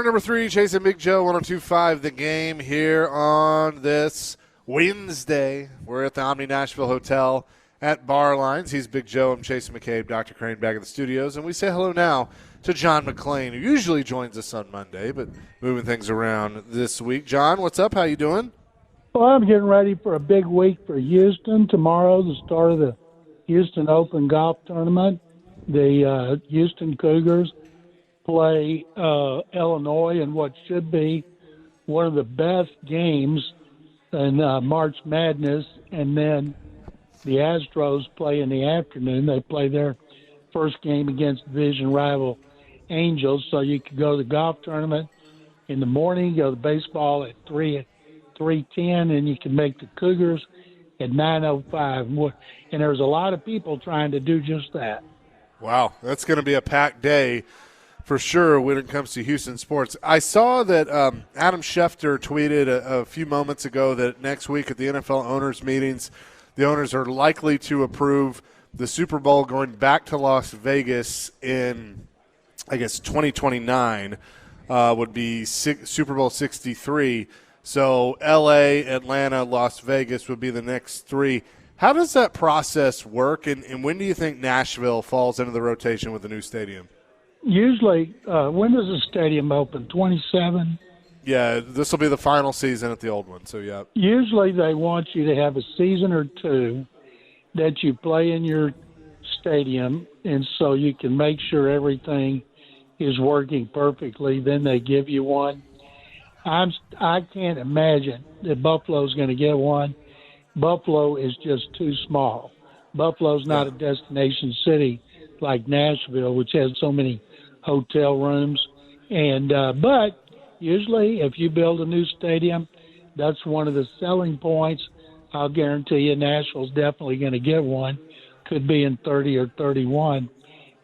Hour number 3, Chasing Big Joe, 102.5 The Game here on this Wednesday. We're at the Omni Nashville Hotel at Bar Lines. He's Big Joe. I'm Chase McCabe, Dr. Crane back in the studios. And we say hello now to John McClain, who usually joins us on Monday, but moving things around this week. John, what's up? How you doing? Well, I'm getting ready for a big week for Houston. Tomorrow, the start of the Houston Open Golf Tournament. The Houston Cougars play Illinois in what should be one of the best games in March Madness, and then the Astros play in the afternoon. They play their first game against division rival Angels, so you could go to the golf tournament in the morning, go to baseball at 3:10, and you can make the Cougars at 9:05. And there's a lot of people trying to do just that. Wow, that's going to be a packed day for sure when it comes to Houston sports. I saw that Adam Schefter tweeted a few moments ago that next week at the NFL owners' meetings, the owners are likely to approve the Super Bowl going back to Las Vegas in, I guess, 2029 would be Super Bowl 63. So L.A., Atlanta, Las Vegas would be the next three. How does that process work, and when do you think Nashville falls into the rotation with the new stadium? Usually, when does the stadium open? 27? Yeah, this will be the final season at the old one, so yeah. Usually they want you to have a season or two that you play in your stadium, and so you can make sure everything is working perfectly. Then they give you one. I can't imagine that Buffalo's going to get one. Buffalo is just too small. Buffalo's not a destination city like Nashville, which has so many hotel rooms. And but usually if you build a new stadium, that's one of the selling points. I'll guarantee you Nashville's definitely going to get one. Could be in 30 or 31.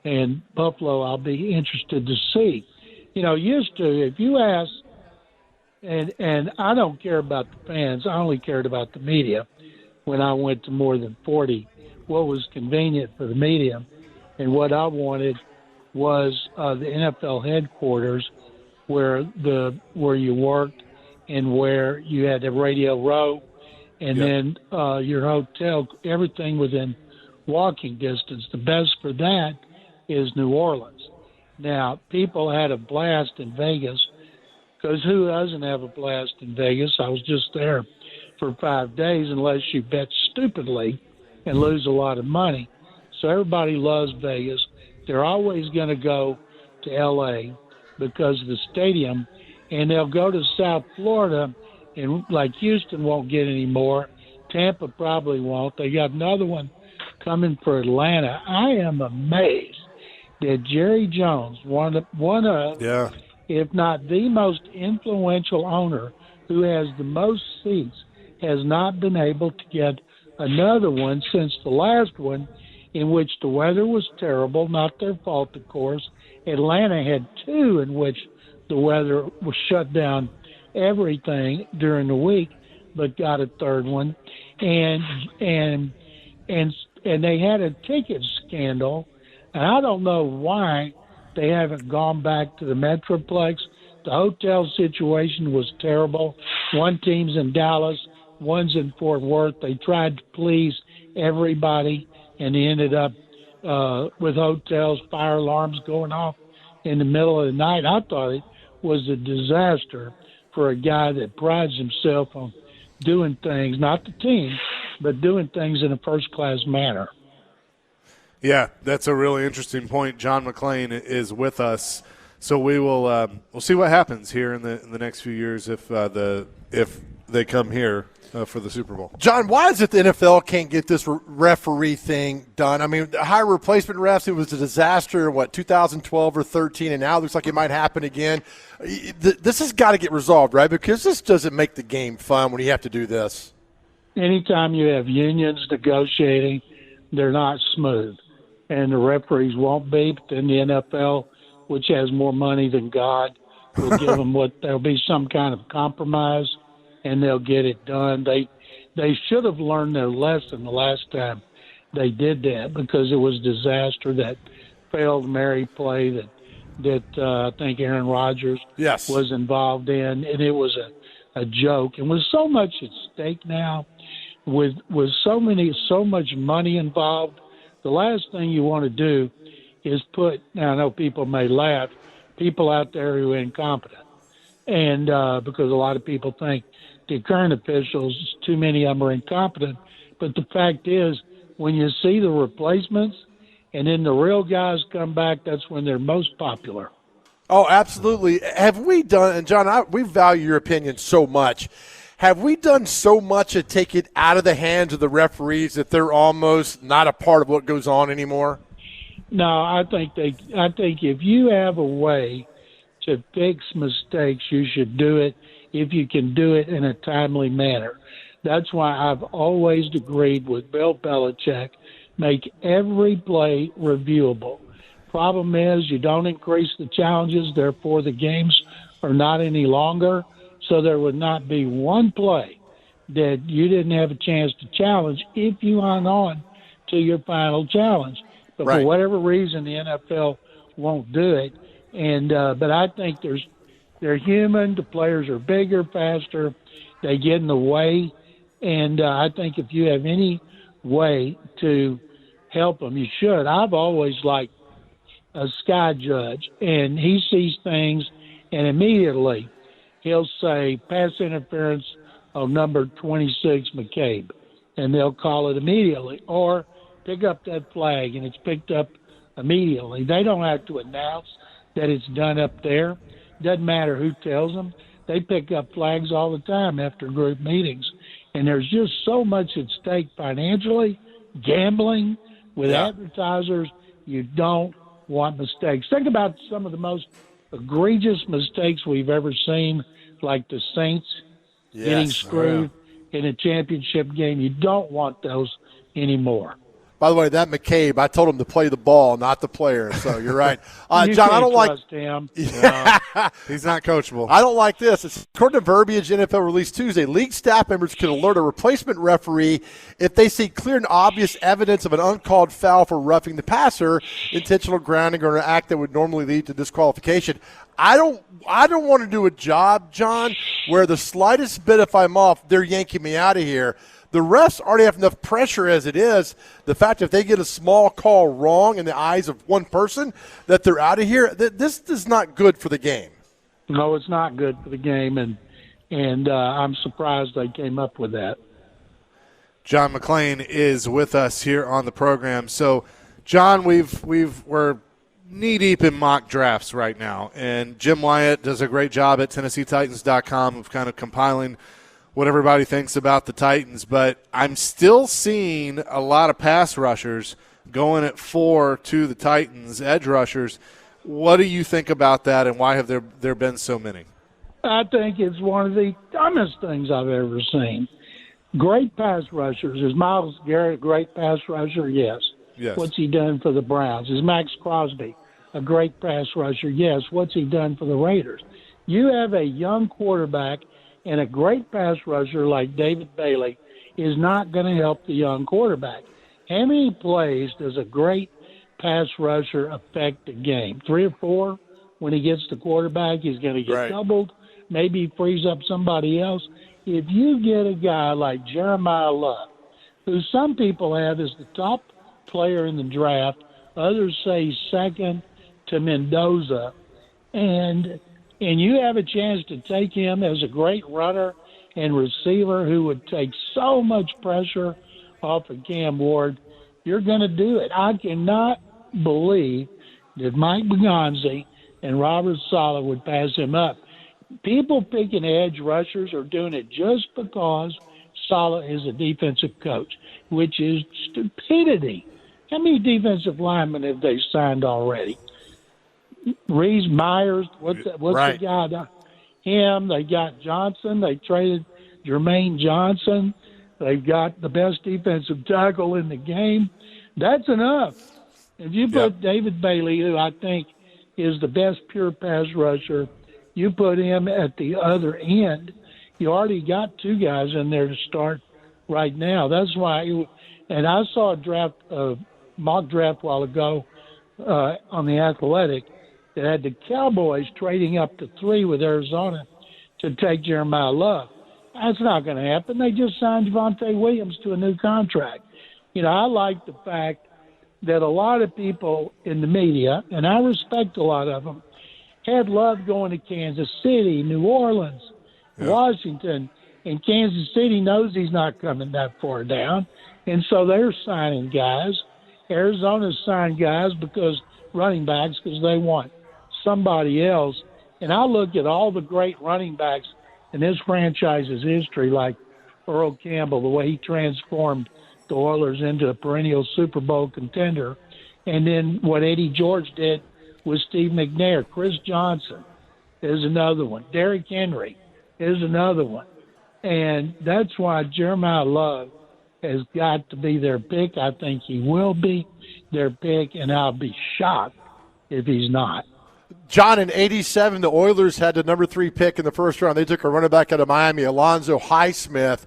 And Buffalo, I'll be interested to see. You know, used to, if you ask, and I don't care about the fans, I only cared about the media when I went to more than 40, what was convenient for the media. And what I wanted was the NFL headquarters where you worked and where you had the Radio Row and then your hotel, everything within walking distance. The best for that is New Orleans. Now, people had a blast in Vegas because who doesn't have a blast in Vegas? I was just there for 5 days unless you bet stupidly and lose a lot of money. So everybody loves Vegas. They're always going to go to L.A. because of the stadium, and they'll go to South Florida, and like Houston won't get any more. Tampa probably won't. They got another one coming for Atlanta. I am amazed that Jerry Jones, one of if not the most influential owner who has the most seats, has not been able to get another one since the last one, in which the weather was terrible, not their fault, of course. Atlanta had two in which the weather was shut down everything during the week, but got a third one. And they had a ticket scandal, and I don't know why they haven't gone back to the Metroplex. The hotel situation was terrible. One team's in Dallas, one's in Fort Worth. They tried to please everybody, and they ended up with hotels, fire alarms going off in the middle of the night. I thought it was a disaster for a guy that prides himself on doing things, not the team, but doing things in a first-class manner. Yeah, that's a really interesting point. John McClain is with us, so we will we'll see what happens here in the next few years if they come here for the Super Bowl. John, why is it the NFL can't get this referee thing done? I mean, hire replacement refs, it was a disaster, 2012 or 13, and now it looks like it might happen again. This has got to get resolved, right? Because this doesn't make the game fun when you have to do this. Anytime you have unions negotiating, they're not smooth. And the referees won't be, but then the NFL, which has more money than God, will give them there'll be some kind of compromise, and they'll get it done. They should have learned their lesson the last time they did that, because it was a disaster, that failed Mary play that that I think Aaron Rodgers Yes. was involved in, and it was a joke. And with so much at stake now, with so much money involved, the last thing you want to do is put. Now I know people may laugh, people out there who are incompetent, and because a lot of people think the current officials, too many of them are incompetent. But the fact is, when you see the replacements and then the real guys come back, that's when they're most popular. Oh, absolutely. Have we done, and John, we value your opinion so much. Have we done so much to take it out of the hands of the referees that they're almost not a part of what goes on anymore? No, I think if you have a way to fix mistakes, you should do it if you can do it in a timely manner. That's why I've always agreed with Bill Belichick, make every play reviewable. Problem is, you don't increase the challenges, therefore the games are not any longer. So there would not be one play that you didn't have a chance to challenge if you hung on to your final challenge. But right. For whatever reason, the NFL won't do it. And but I think they're human. The players are bigger, faster. They get in the way. And I think if you have any way to help them, you should. I've always liked a sky judge, and he sees things, and immediately he'll say pass interference on number 26 McCabe, and they'll call it immediately, or pick up that flag, and it's picked up immediately. They don't have to announce that it's done up there. Doesn't matter who tells them. They pick up flags all the time after group meetings, and there's just so much at stake financially, gambling with advertisers. You don't want mistakes. Think about some of the most egregious mistakes we've ever seen, like the Saints getting screwed in a championship game. You don't want those anymore. By the way, that McCabe, I told him to play the ball, not the player. So you're right. You John, I can't don't trust him. No, he's not coachable. I don't like this. According to verbiage NFL released Tuesday, league staff members can alert a replacement referee if they see clear and obvious evidence of an uncalled foul for roughing the passer, intentional grounding, or an act that would normally lead to disqualification. I don't want to do a job, John, where the slightest bit, if I'm off, they're yanking me out of here. The refs already have enough pressure as it is. The fact if they get a small call wrong in the eyes of one person, that they're out of here, this is not good for the game. No, it's not good for the game, and I'm surprised they came up with that. John McClain is with us here on the program. So, John, we're knee-deep in mock drafts right now, and Jim Wyatt does a great job at TennesseeTitans.com of kind of compiling what everybody thinks about the Titans, but I'm still seeing a lot of pass rushers going at 4 to the Titans, edge rushers. What do you think about that, and why have there been so many? I think it's one of the dumbest things I've ever seen. Great pass rushers. Is Myles Garrett a great pass rusher? Yes. What's he done for the Browns? Is Max Crosby a great pass rusher? Yes. What's he done for the Raiders? You have a young quarterback, and a great pass rusher like David Bailey is not going to help the young quarterback. How many plays does a great pass rusher affect the game? 3 or 4? When he gets the quarterback, he's going to get doubled. Maybe he frees up somebody else. If you get a guy like Jeremiah Love, who some people have as the top player in the draft, others say second to Mendoza, and you have a chance to take him as a great runner and receiver who would take so much pressure off of Cam Ward, you're going to do it. I cannot believe that Mike Begonzi and Robert Saleh would pass him up. People picking edge rushers are doing it just because Saleh is a defensive coach, which is stupidity. How many defensive linemen have they signed already? Reese Myers, what's the guy? Him. They got Johnson. They traded Jermaine Johnson. They've got the best defensive tackle in the game. That's enough. If you put David Bailey, who I think is the best pure pass rusher, you put him at the other end, you already got 2 guys in there to start right now. That's why. And I saw a mock draft a while ago on the Athletic. that had the Cowboys trading up to 3 with Arizona to take Jeremiah Love. That's not going to happen. They just signed Javonte Williams to a new contract. I like the fact that a lot of people in the media, and I respect a lot of them, had Love going to Kansas City, New Orleans, Washington, and Kansas City knows he's not coming that far down, and so they're signing guys. Arizona's signed guys running backs because they want somebody else. And I look at all the great running backs in this franchise's history, like Earl Campbell, the way he transformed the Oilers into a perennial Super Bowl contender, and then what Eddie George did with Steve McNair. Chris Johnson is another one. Derrick Henry is another one. And that's why Jeremiah Love has got to be their pick. I think he will be their pick, and I'll be shocked if he's not. John, in 87, the Oilers had the number 3 pick in the first round. They took a running back out of Miami, Alonzo Highsmith.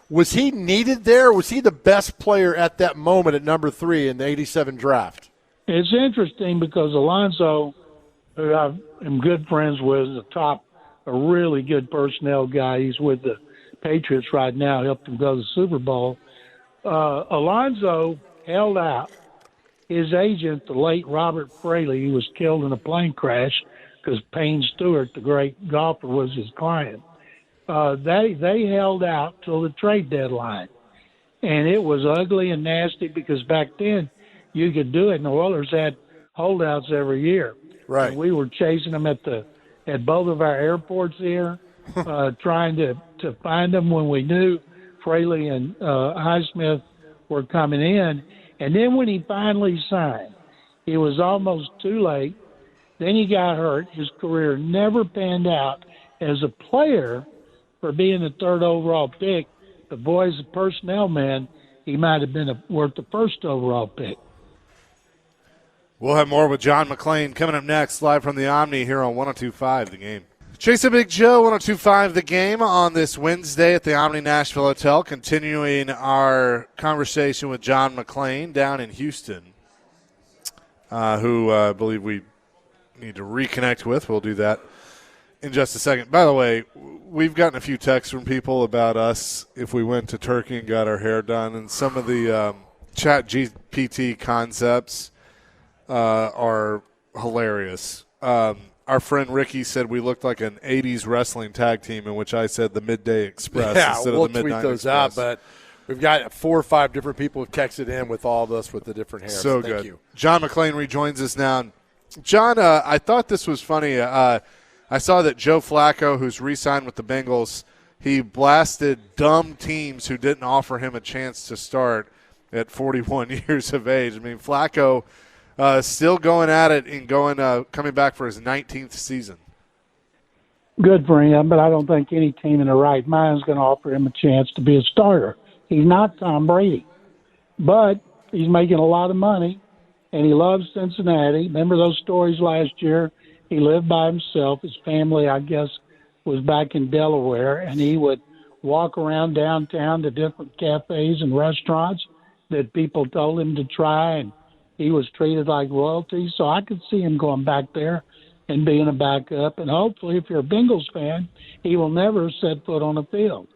Was he needed there? Was he the best player at that moment at number 3 in the 87 draft? It's interesting because Alonzo, who I am good friends with, is a really good personnel guy. He's with the Patriots right now, helped them go to the Super Bowl. Alonzo held out. His agent, the late Robert Fraley, he was killed in a plane crash because Payne Stewart, the great golfer, was his client. They held out till the trade deadline. And it was ugly and nasty because back then you could do it, and the Oilers had holdouts every year. Right. And we were chasing them at both of our airports here, trying to find them when we knew Fraley and Highsmith were coming in. And then when he finally signed, it was almost too late. Then he got hurt. His career never panned out as a player for being the 3rd overall pick. But boy, as a personnel man, he might have been worth the 1st overall pick. We'll have more with John McClain coming up next, live from the Omni here on 102.5 The Game. Chase and Big Joe, 102.5 The Game on this Wednesday at the Omni Nashville Hotel, continuing our conversation with John McClain down in Houston, who I believe we need to reconnect with. We'll do that in just a second. By the way, we've gotten a few texts from people about us if we went to Turkey and got our hair done, and some of the chat GPT concepts are hilarious. Our friend Ricky said we looked like an 80s wrestling tag team, in which I said the Midday Express instead we'll of the Midnight tweet those Express. out, but we've got 4 or 5 different people who've texted in with all of us with the different hair. So thank good. you. John McClain rejoins us now. John, I thought this was funny. I saw that Joe Flacco, who's re-signed with the Bengals, he blasted dumb teams who didn't offer him a chance to start at 41 years of age. I mean, Flacco still going at it and coming back for his 19th season. Good for him, but I don't think any team in their right mind is going to offer him a chance to be a starter. He's not Tom Brady, but he's making a lot of money, and he loves Cincinnati. Remember those stories last year? He lived by himself. His family, I guess, was back in Delaware, and he would walk around downtown to different cafes and restaurants that people told him to try, and he was treated like royalty. So I could see him going back there and being a backup. And hopefully, if you're a Bengals fan, he will never set foot on the field.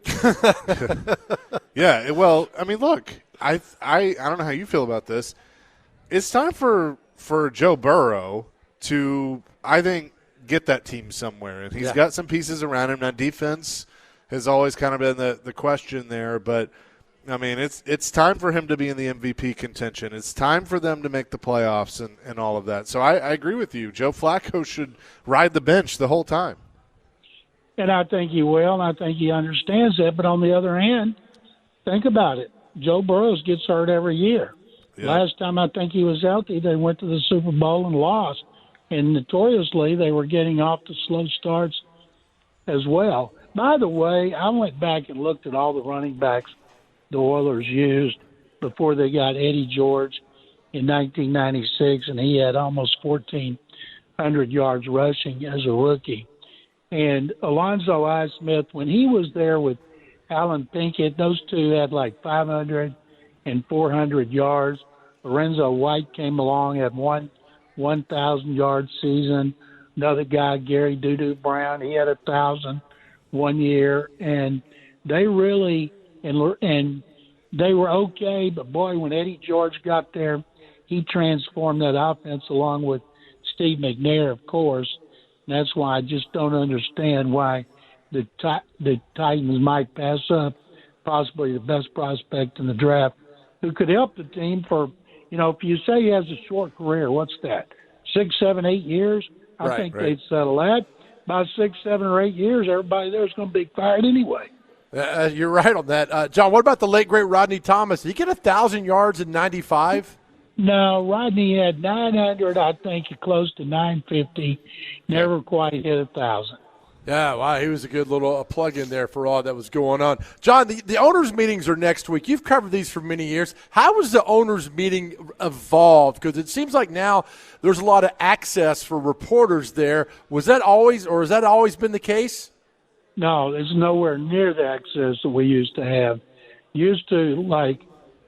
Yeah, well, I mean, look, I don't know how you feel about this. It's time for Joe Burrow to, I think, get that team somewhere. And he's got some pieces around him. Now, defense has always kind of been the question there, but I mean, it's time for him to be in the MVP contention. It's time for them to make the playoffs and all of that. So I agree with you. Joe Flacco should ride the bench the whole time. And I think he will, and I think he understands that. But on the other hand, think about it. Joe Burrow gets hurt every year. Yeah. Last time I think he was healthy, they went to the Super Bowl and lost. And notoriously, they were getting off to slow starts as well. By the way, I went back and looked at all the running backs the Oilers used before they got Eddie George in 1996, and he had almost 1,400 yards rushing as a rookie. And Alonzo Highsmith, when he was there with Alan Pinkett, those two had like 500 and 400 yards. Lorenzo White came along, had 1,000-yard season. Another guy, Gary Doo-Doo Brown, he had 1,000 one year, and they really and they were okay. But boy, when Eddie George got there, he transformed that offense along with Steve McNair, of course. And that's why I just don't understand why the Titans might pass up possibly the best prospect in the draft who could help the team for, if you say he has a short career, what's that, 6, 7, 8 years? I think they'd settle that. About 6, 7, or 8 years, everybody there's going to be fired anyway. You're right on that. John, what about the late, great Rodney Thomas? Did he get 1,000 yards in 95? No, Rodney had 900, I think, close to 950. Never quite hit 1,000. Yeah, wow, he was a good little plug-in there for all that was going on. John, the owners' meetings are next week. You've covered these for many years. How has the owners' meeting evolved? Because it seems like now there's a lot of access for reporters there. Was that always, or has that always been the case? No, there's nowhere near the access that we used to have. Used to,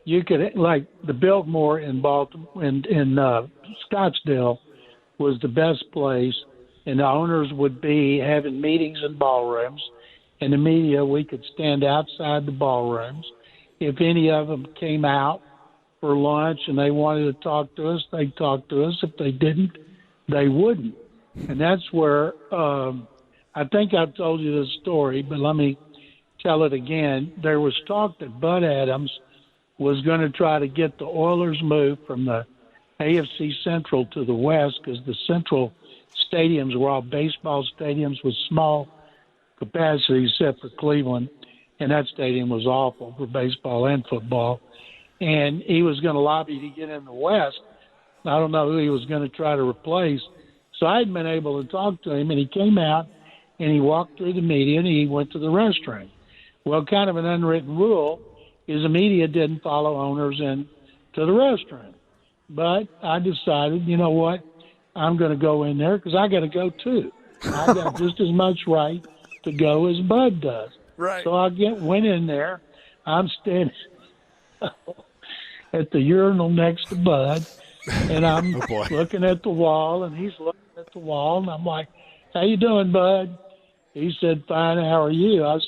you could, the Biltmore in Baltimore, in Scottsdale was the best place. And the owners would be having meetings in ballrooms. And the media, we could stand outside the ballrooms. If any of them came out for lunch and they wanted to talk to us, they'd talk to us. If they didn't, they wouldn't. And that's where I think I've told you this story, but let me tell it again. There was talk that Bud Adams was going to try to get the Oilers moved from the AFC Central to the West because the Central stadiums were all baseball stadiums with small capacity except for Cleveland, and that stadium was awful for baseball and football. And he was going to lobby to get in the West. I don't know who he was going to try to replace. So I had been able to talk to him, and he came out, and he walked through the media, and he went to the restroom. Well, kind of an unwritten rule is the media didn't follow owners into the restroom. But I decided, you know what, I'm going to go in there because I got to go too. I got just as much right to go as Bud does. Right. So I went in there. I'm standing at the urinal next to Bud, and I'm looking at the wall, and he's looking at the wall, and I'm like, "How you doing, Bud?" He said, "Fine. How are you?" I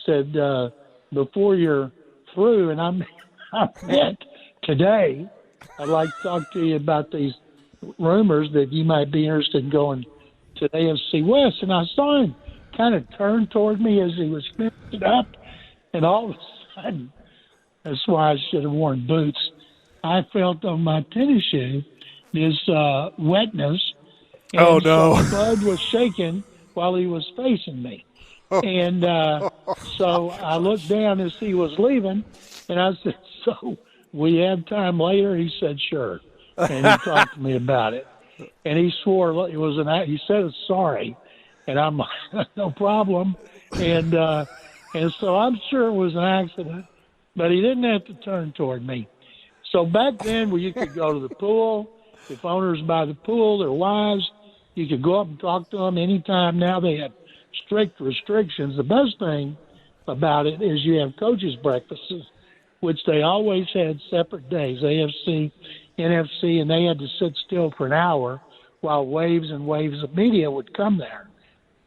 said, before you're through, and I meant today, I'd like to talk to you about these rumors that you might be interested in going to AFC West. And I saw him kind of turn toward me as he was finishing up, and all of a sudden, that's why I should have worn boots, I felt on my tennis shoe this wetness. And oh, no. So Bud was shaking while he was facing me. And so I looked down as he was leaving, and I said, "So we have time later?" He said, "Sure." And he talked to me about it. And he swore it was he said sorry. And I'm like, "No problem." And so I'm sure it was an accident, but he didn't have to turn toward me. So back then where you could go to the pool, if owners by the pool, their wives, you could go up and talk to them anytime. Now they have strict restrictions. The best thing about it is you have coaches' breakfasts, which they always had separate days, AFC, NFC, and they had to sit still for an hour while waves and waves of media would come there.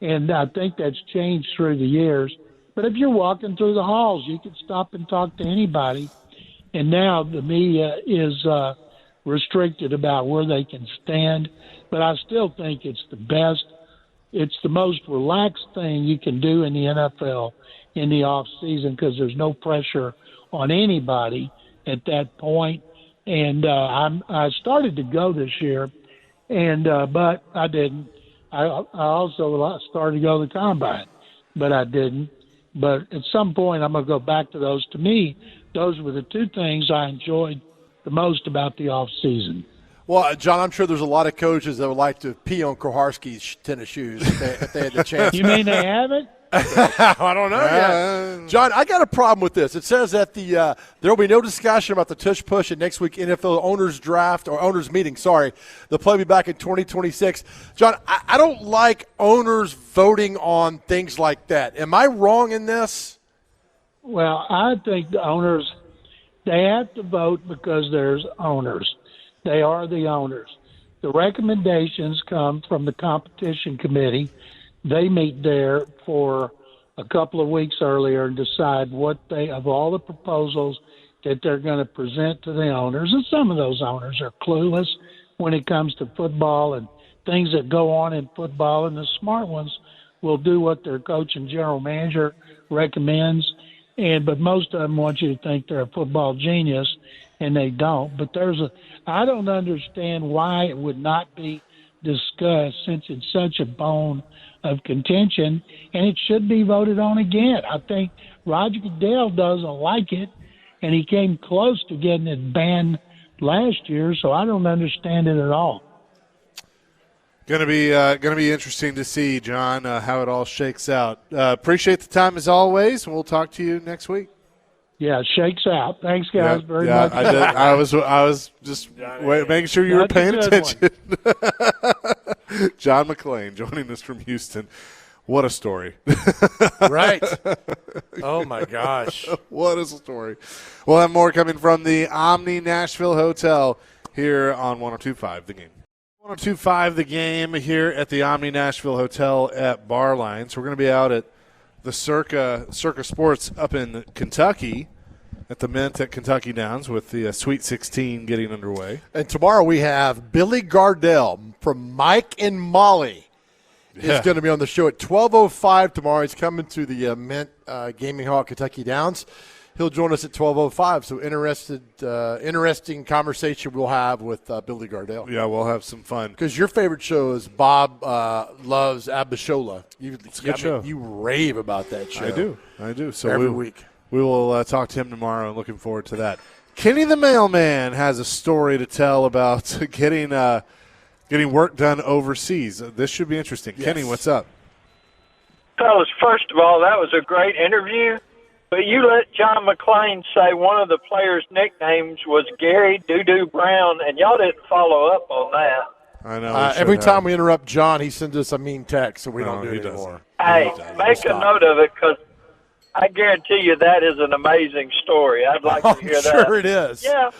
And I think that's changed through the years. But if you're walking through the halls, you can stop and talk to anybody. And now the media is restricted about where they can stand. But I still think it's the best. It's the most relaxed thing you can do in the NFL in the off season because there's no pressure on anybody at that point. And I started to go this year, and but I didn't. I also started to go to the combine, but I didn't. But at some point, I'm going to go back to those. To me, those were the two things I enjoyed the most about the off season. Well, John, I'm sure there's a lot of coaches that would like to pee on Koharski's tennis shoes if they had the chance. You mean they haven't? I don't know yet. John, I got a problem with this. It says that there will be no discussion about the tush push at next week NFL owners draft or owners meeting. Sorry, the play will be back in 2026. John, I don't like owners voting on things like that. Am I wrong in this? Well, I think the owners, they have to vote because there's owners. They are the owners. The recommendations come from the competition committee. They meet there for a couple of weeks earlier and decide what of all the proposals that they're going to present to the owners. And some of those owners are clueless when it comes to football and things that go on in football, and the smart ones will do what their coach and general manager recommends. But most of them want you to think they're a football genius, and they don't. But I don't understand why it would not be discussed, since it's such a bone of contention, and it should be voted on again. I think Roger Goodell doesn't like it, and he came close to getting it banned last year, so I don't understand it at all. Going to be interesting to see, John, how it all shakes out. Appreciate the time as always. We'll talk to you next week. Yeah, shakes out. Thanks, guys, very much. I did. I was just making sure you were paying attention. John McClain joining us from Houston. What a story. Right. Oh, my gosh. What a story. We'll have more coming from the Omni Nashville Hotel here on 102.5 The Game. 102.5 The Game here at the Omni Nashville Hotel at Barline. So we're going to be out at the Circa Sports up in Kentucky at the Mint at Kentucky Downs with the Sweet 16 getting underway. And tomorrow we have Billy Gardell from Mike and Molly. He's going to be on the show at 12:05 tomorrow. He's coming to the Mint Gaming Hall at Kentucky Downs. He'll join us at 12:05. So interesting conversation we'll have with Billy Gardell. Yeah, we'll have some fun. Because your favorite show is Bob Loves Abishola. It's a good show. You rave about that show. I do. So every week. We will talk to him tomorrow, and looking forward to that. Kenny the Mailman has a story to tell about getting work done overseas. This should be interesting. Yes. Kenny, what's up? Fellas, first of all, that was a great interview. But you let John McClain say one of the players' nicknames was Gary Doo-Doo Brown, and y'all didn't follow up on that. I know. Every time we interrupt John, he sends us a mean text, so we don't do it anymore. Hey, make a note of it, because I guarantee you that is an amazing story. I'd like to hear that. I'm sure it is. Yeah.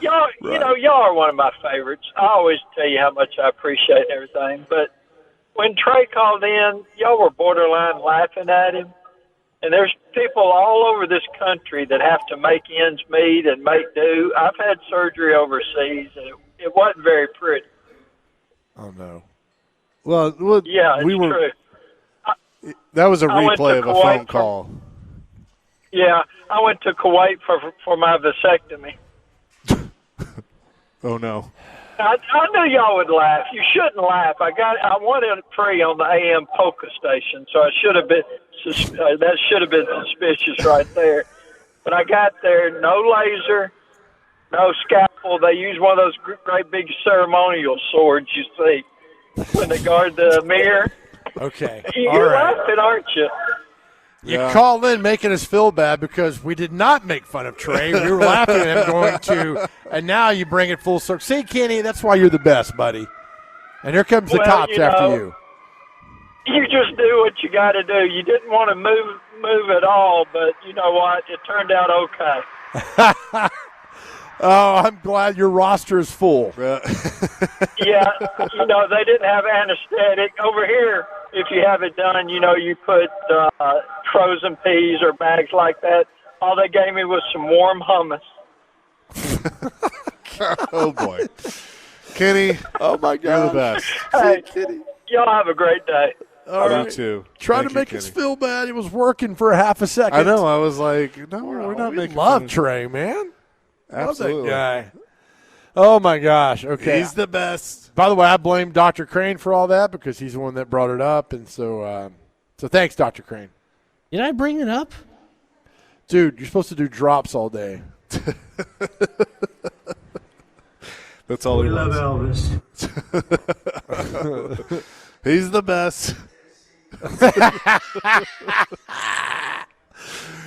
Y'all, y'all are one of my favorites. I always tell you how much I appreciate everything. But when Trey called in, y'all were borderline laughing at him. And there's people all over this country that have to make ends meet and make do. I've had surgery overseas, and it wasn't very pretty. Oh, no. Well yeah, it's true. That was a replay of a phone call. Yeah, I went to Kuwait for my vasectomy. Oh, no. I knew y'all would laugh. You shouldn't laugh. I wanted free on the AM polka station, so I should have been that should have been suspicious right there. But I got there, no laser, no scalpel. They use one of those great big ceremonial swords you see when they guard the mirror. Okay. You're laughing, aren't you? You call in making us feel bad because we did not make fun of Trey. We were laughing at him going to, and now you bring it full circle. See, Kenny, that's why you're the best, buddy. And here comes the cops after you. You just do what you got to do. You didn't want to move at all, but you know what? It turned out okay. Oh, I'm glad your roster is full. Yeah, they didn't have anesthetic. Over here, if you have it done, you put frozen peas or bags like that. All they gave me was some warm hummus. Oh, boy. Kenny, oh, my God. You're the best. Hey, Kenny. Y'all have a great day. All right. You too. Trying to make us feel bad. It was working for a half a second. I know. I was like, no, we're not making love Trey, man. Absolutely. Love that guy. Oh, my gosh. Okay. He's the best. By the way, I blame Dr. Crane for all that because he's the one that brought it up. And so thanks, Dr. Crane. Did I bring it up? Dude, you're supposed to do drops all day. That's all he wants. Love Elvis. He's the best.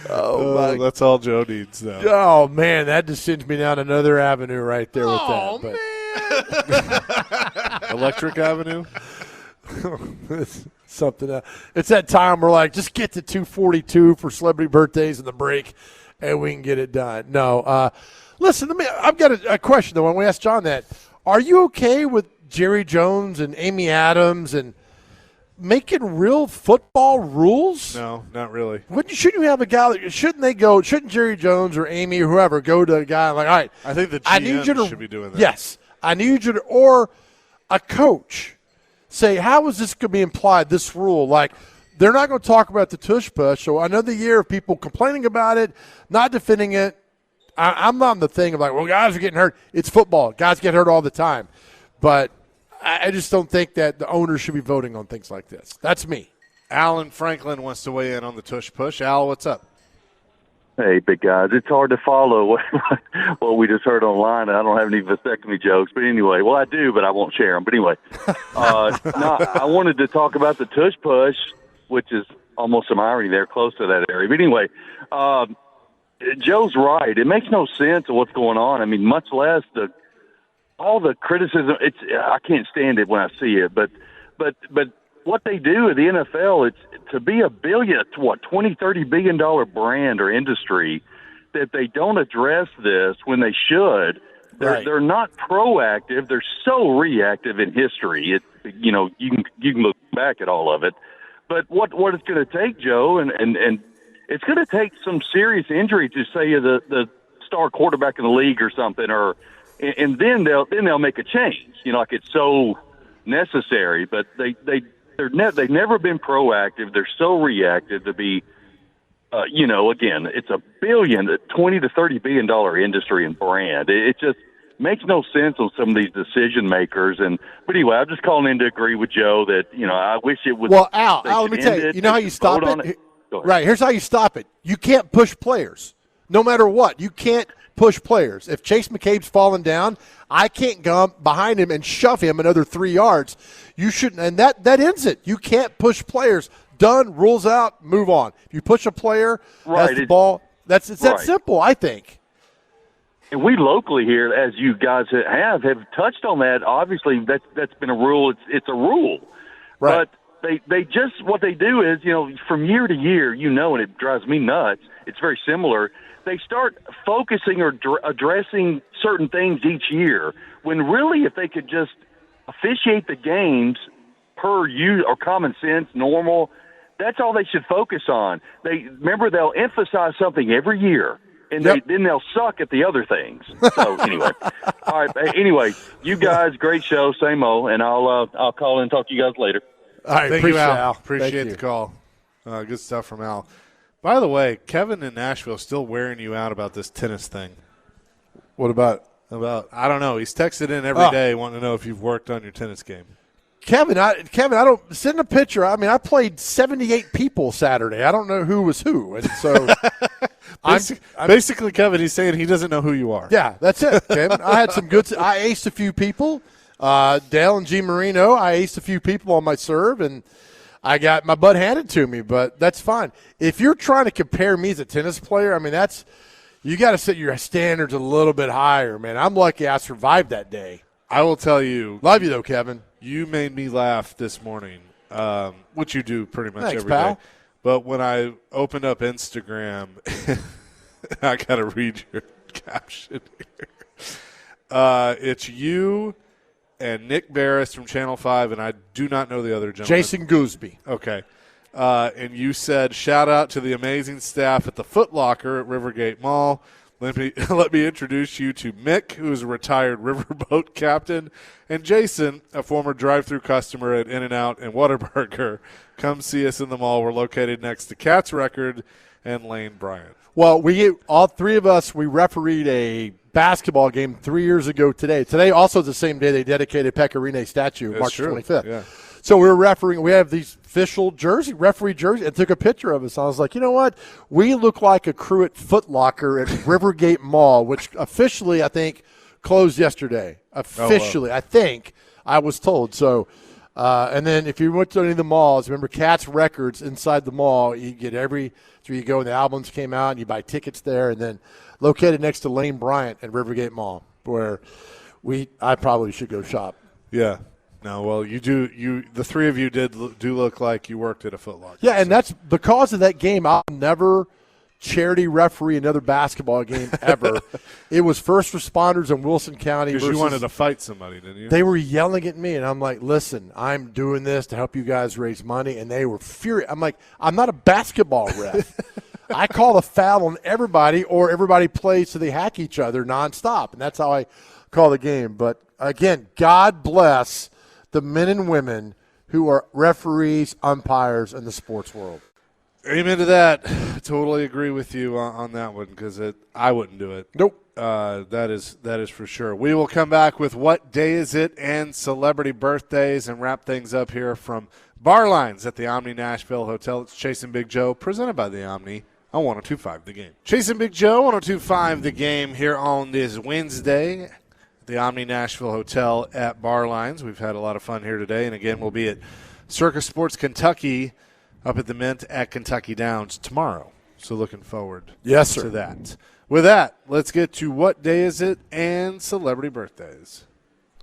That's all Joe needs, though. Oh, man, that just sends me down another avenue right there with that. Man. Electric Avenue? It's something else. It's that time we're like, just get to 242 for celebrity birthdays in the break, and we can get it done. No. Listen, I've got a question, though. When we asked John that, Are you okay with Jerry Jones and Amy Adams and making real football rules? No, not really. Shouldn't you have a guy? Shouldn't Jerry Jones or Amy or whoever go to a guy like, all right, I think the I need you GM to, should be doing that. Yes, I need you to, or a coach say, how is this going to be implied, this rule? Like, they're not going to talk about the tush push. So another year of people complaining about it, not defending it. I'm not on the thing of like, well, guys are getting hurt. It's football. Guys get hurt all the time. But I just don't think that the owners should be voting on things like this. That's me. Alan Franklin wants to weigh in on the tush push. Al, what's up? Hey, big guys. It's hard to follow what we just heard online. I don't have any vasectomy jokes. But anyway, well, I do, but I won't share them. But anyway, I wanted to talk about the tush push, which is almost some irony there, close to that area. But anyway, Joe's right. It makes no sense of what's going on. I mean, much less all the criticism. I can't stand it when I see it. But what they do at the NFL, it's to be a $20-30 billion brand or industry, that they don't address this when they should. They're not proactive. They're so reactive in history. You can look back at all of it. But what it's going to take, Joe, and it's going to take some serious injury to say the star quarterback in the league or something, and then they'll make a change. Like it's so necessary. But they've never been proactive. They're so reactive to be. Again, it's a $20-30 billion industry and brand. It just makes no sense on some of these decision makers. But anyway, I'm just calling in to agree with Joe that I wish it would. Well, Al, let me tell you. You know how you stop it? Right. Here's how you stop it. You can't push players, no matter what. You can't push players. If Chase McCabe's falling down, I can't go behind him and shove him another 3 yards. You shouldn't, and that ends it. You can't push players. Done. Rules out. Move on. If you push a player, that's the ball. It's that simple, I think. And we locally here, as you guys have touched on that. Obviously, that's been a rule. It's a rule, right? But they just what they do is from year to year, and it drives me nuts. It's very similar. They start focusing or addressing certain things each year, when really if they could just officiate the games per use or common sense, normal. That's all they should focus on. They'll emphasize something every year, and then they'll suck at the other things. So anyway, all right. Anyway, you guys, great show, same old, and I'll call in and talk to you guys later. All right, thank you, Al. Al. Appreciate the call. Good stuff from Al. By the way, Kevin in Nashville is still wearing you out about this tennis thing. What about? I don't know. He's texted in every day wanting to know if you've worked on your tennis game. Kevin, I don't send a picture. I mean, I played 78 people Saturday. I don't know who was who, and so basically, Kevin, he's saying he doesn't know who you are. Yeah, that's it, Kevin. I had some good. I aced a few people. Dale and G Marino. I aced a few people on my serve, and I got my butt handed to me. But that's fine. If you're trying to compare me as a tennis player, I mean, you got to set your standards a little bit higher, man. I'm lucky I survived that day. I will tell you. Love you though, Kevin. You made me laugh this morning, which you do pretty much Thanks, every pal. day. But when I opened up Instagram, I got to read your caption here. It's you and Nick Barris from Channel 5, and I do not know the other gentleman. Jason Gooseby. Okay. And you said, shout out to the amazing staff at the Foot Locker at Rivergate Mall. Let me introduce you to Mick, who is a retired riverboat captain, and Jason, a former drive-thru customer at In-N-Out and Whataburger. Come see us in the mall. We're located next to Cat's Record and Lane Bryant. Well, all three of us, we refereed a basketball game 3 years ago today. Today also is the same day they dedicated Pecorine statue, March 25th. Yeah. So we were refereeing. We have these official referee jerseys, and took a picture of us. I was like, you know what? We look like a crew at Foot Locker at Rivergate Mall, which officially, I think, closed yesterday. Officially, I think, I was told. So, and then if you went to any of the malls, remember Cat's Records inside the mall, you get so you go and the albums came out, and you buy tickets there, and then located next to Lane Bryant at Rivergate Mall, where I probably should go shop. Yeah. No, well, you do. The three of you do look like you worked at a Foot Locker. Yeah, and that's because of that game. I'll never charity referee another basketball game ever. It was first responders in Wilson County. Because you wanted to fight somebody, didn't you? They were yelling at me, and I'm like, listen, I'm doing this to help you guys raise money, and they were furious. I'm like, I'm not a basketball ref. I call a foul on everybody, or everybody plays so they hack each other nonstop, and that's how I call the game. But, again, God bless the men and women who are referees, umpires in the sports world. Amen to that. Totally agree with you on that one because I wouldn't do it. Nope. That is for sure. We will come back with What Day Is It and celebrity birthdays and wrap things up here from Bar Lines at the Omni Nashville Hotel. It's Chasing Big Joe, presented by the Omni on 102.5 The Game. Chasing Big Joe, 102.5 The Game here on this Wednesday at the Omni Nashville Hotel at Bar Lines. We've had a lot of fun here today, and again, we'll be at Circus Sports Kentucky up at the Mint at Kentucky Downs tomorrow. So looking forward to that. With that, let's get to What Day Is It and celebrity birthdays.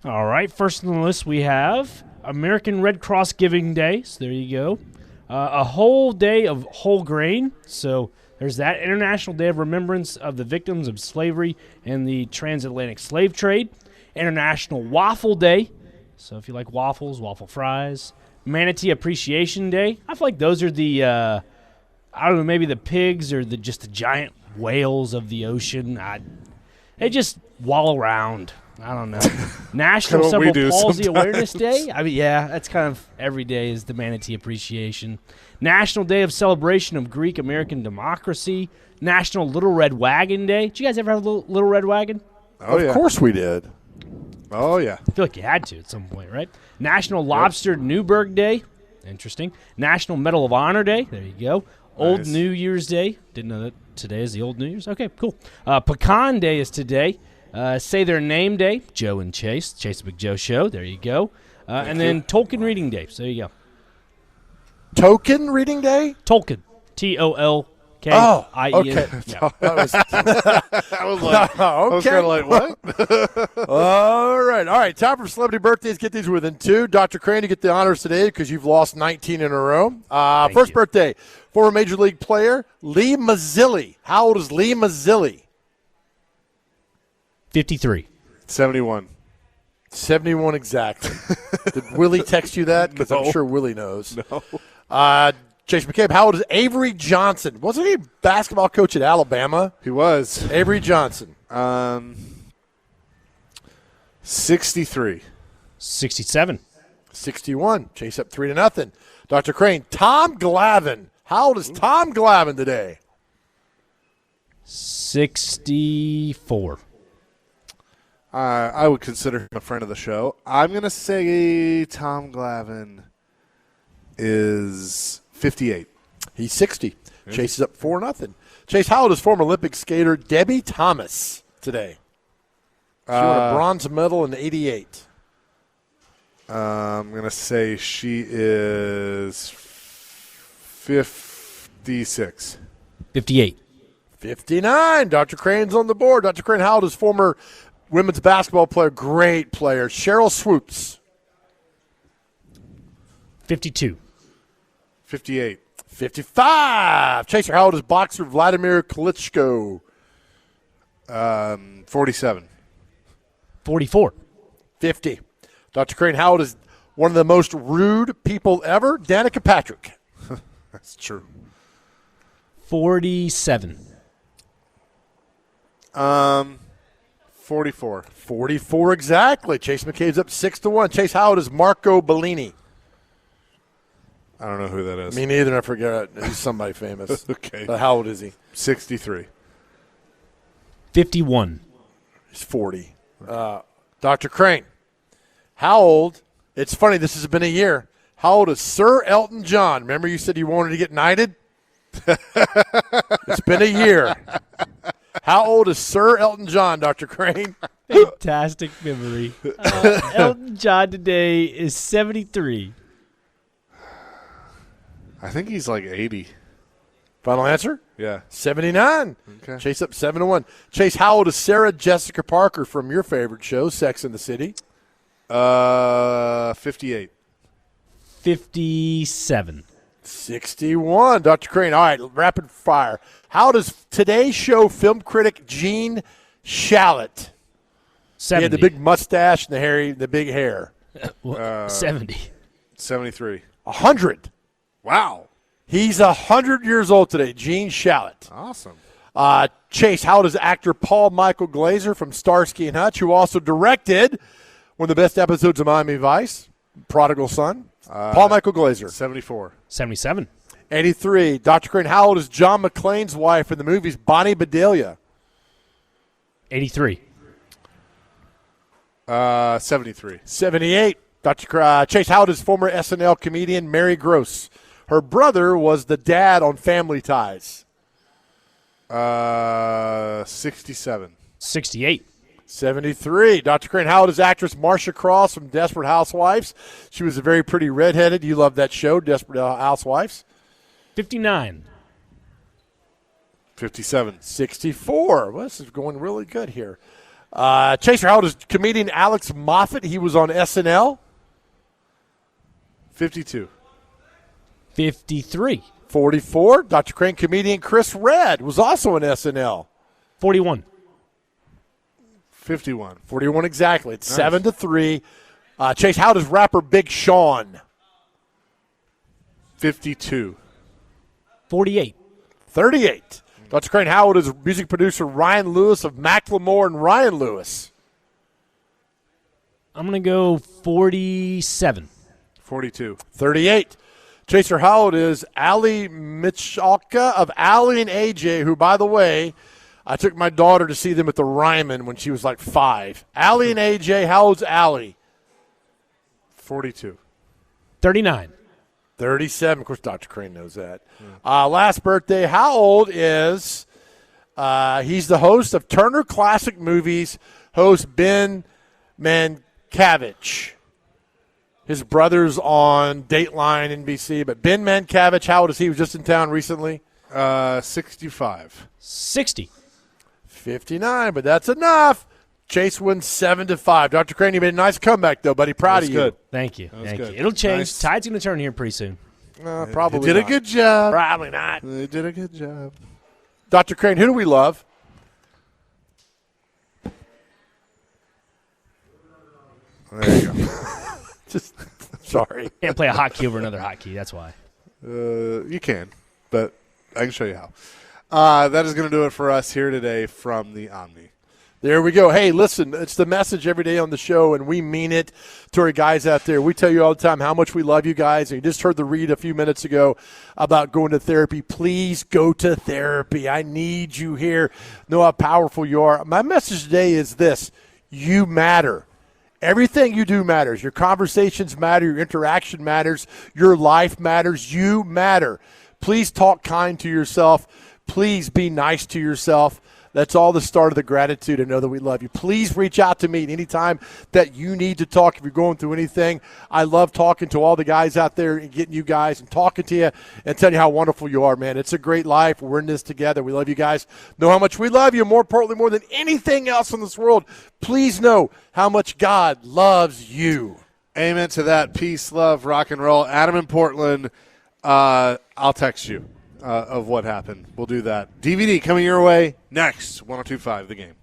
All right, first on the list we have American Red Cross Giving Day. So there you go. A whole day of whole grain. So there's that. International Day of Remembrance of the Victims of Slavery and the Transatlantic Slave Trade. International Waffle Day. So if you like waffles, waffle fries. Manatee Appreciation Day. I feel like those are the, I don't know, maybe the pigs or just the giant whales of the ocean. They just wallow around. I don't know. National Cerebral Palsy Awareness Day. I mean, yeah, that's kind of every day is the Manatee Appreciation. National Day of Celebration of Greek American Democracy. National Little Red Wagon Day. Did you guys ever have a Little Red Wagon? Oh, Of course we did. Oh, yeah. I feel like you had to at some point, right? National Lobster Newburgh Day. Interesting. National Medal of Honor Day. There you go. Old New Year's Day. Didn't know that today is the Old New Year's. Okay, cool. Pecan Day is today. Say Their Name Day. Joe and Chase. Chase the Big Joe Show. There you go. And then Tolkien Reading Day. So there you go. Token Reading Day? Tolkien. Tolkien. Oh, okay. Yeah. I was kind of like, what? All right. Time for celebrity birthdays. Get these within two. Dr. Crane, you get the honors today because you've lost 19 in a row. First birthday, former Major League player, Lee Mazzilli. How old is Lee Mazzilli? 53. 71. 71 exactly. Did Willie text you that? Because I'm sure Willie knows. No. Chase McCabe, how old is Avery Johnson? Wasn't he a basketball coach at Alabama? He was. Avery Johnson. 63. 67. 61. Chase up 3-0. Dr. Crane, Tom Glavine. How old is Tom Glavine today? 64. I would consider him a friend of the show. I'm going to say Tom Glavine is 58. He's 60. Chase is up 4-0. Chase, how old is former Olympic skater Debbie Thomas today? She won a bronze medal in '88. I'm going to say she is 56. 58. 59. Dr. Crane's on the board. Dr. Crane, how old is former women's basketball player, great player, Cheryl Swoops? 52. 58. 55. Chaser, how old is boxer Vladimir Klitschko? 47. 44. 50. Dr. Crane, how old is one of the most rude people ever? Danica Patrick. That's true. 47. 44. 44 exactly. Chase McCabe's up 6-1. Chase, how old is Marco Bellini? I don't know who that is. Me neither. I forget. He's somebody famous. Okay. How old is he? 63. 51. He's 40. Dr. Crane, how old? It's funny. This has been a year. How old is Sir Elton John? Remember you said you wanted to get knighted? It's been a year. How old is Sir Elton John, Dr. Crane? Fantastic memory. Elton John today is 73. I think he's like 80. Final answer? Yeah. 79. Okay. Chase up 7-1. Chase, how old is Sarah Jessica Parker from your favorite show, Sex and the City? 58. 57. 61. Dr. Crane. All right, rapid fire. How does Today Show film critic Gene Shalit? 70. He had the big mustache and the big hair. 70. 73. 100. Wow. He's 100 years old today, Gene Shalit. Awesome. Chase, how does actor Paul Michael Glaser from Starsky and Hutch, who also directed one of the best episodes of Miami Vice, Prodigal Son? Paul Michael Glaser. 74. 77. 83. Dr. Crane, how old is John McClane's wife in the movies Bonnie Bedelia? 83. 73. 78. Dr. Chase, how old is former SNL comedian Mary Gross? Her brother was the dad on Family Ties. 67. 68. 73. Dr. Crane, how old is actress Marcia Cross from Desperate Housewives? She was a very pretty redheaded. You love that show, Desperate Housewives. 59. 57. 64. Well, this is going really good here. Chaser, how old is comedian Alex Moffat? He was on SNL. 52. 53. 44. Dr. Crane, comedian Chris Redd was also on SNL. 41. 51. 41 exactly. It's Nice. 7-3. Chase, how does rapper Big Sean? 52. 48. 38. Dr. Crane, how old is music producer Ryan Lewis of Macklemore and Ryan Lewis? I'm going to go 47. 42. 38. Chaser, how old is Ali Michalka of Ali and AJ, who, by the way, I took my daughter to see them at the Ryman when she was like 5. Ali and AJ, how old's Ali? 42. 39. 37. Of course, Dr. Crane knows that. Last birthday, how old is he's the host of Turner Classic Movies, host Ben Mankiewicz. His brother's on Dateline NBC, but Ben Mankiewicz, how old is he? He was just in town recently. 65. 60. 59, but that's enough. Chase wins 7-5. Dr. Crane, you made a nice comeback, though, buddy. Proud of you. Good. Thank you. Thank good. you. It'll change. Nice. Tide's going to turn here pretty soon. Probably They did not. a good job. Probably not. They did a good job. Dr. Crane, who do we love? There you go. Just sorry. Can't play a hotkey over another hotkey. That's why. You can, but I can show you how. That is going to do it for us here today from the Omni. There we go. Hey, listen, it's the message every day on the show, and we mean it to our guys out there. We tell you all the time how much we love you guys. And you just heard the read a few minutes ago about going to therapy. Please go to therapy. I need you here. Know how powerful you are. My message today is this. You matter. Everything you do matters. Your conversations matter. Your interaction matters. Your life matters. You matter. Please talk kind to yourself. Please be nice to yourself. That's all the start of the gratitude and know that we love you. Please reach out to me at any time that you need to talk if you're going through anything. I love talking to all the guys out there and getting you guys and talking to you and telling you how wonderful you are, man. It's a great life. We're in this together. We love you guys. Know how much we love you. More importantly, more than anything else in this world, please know how much God loves you. Amen to that. Peace, love, rock and roll. Adam in Portland, I'll text you of what happened. We'll do that. DVD coming your way next. 102.5 The Game.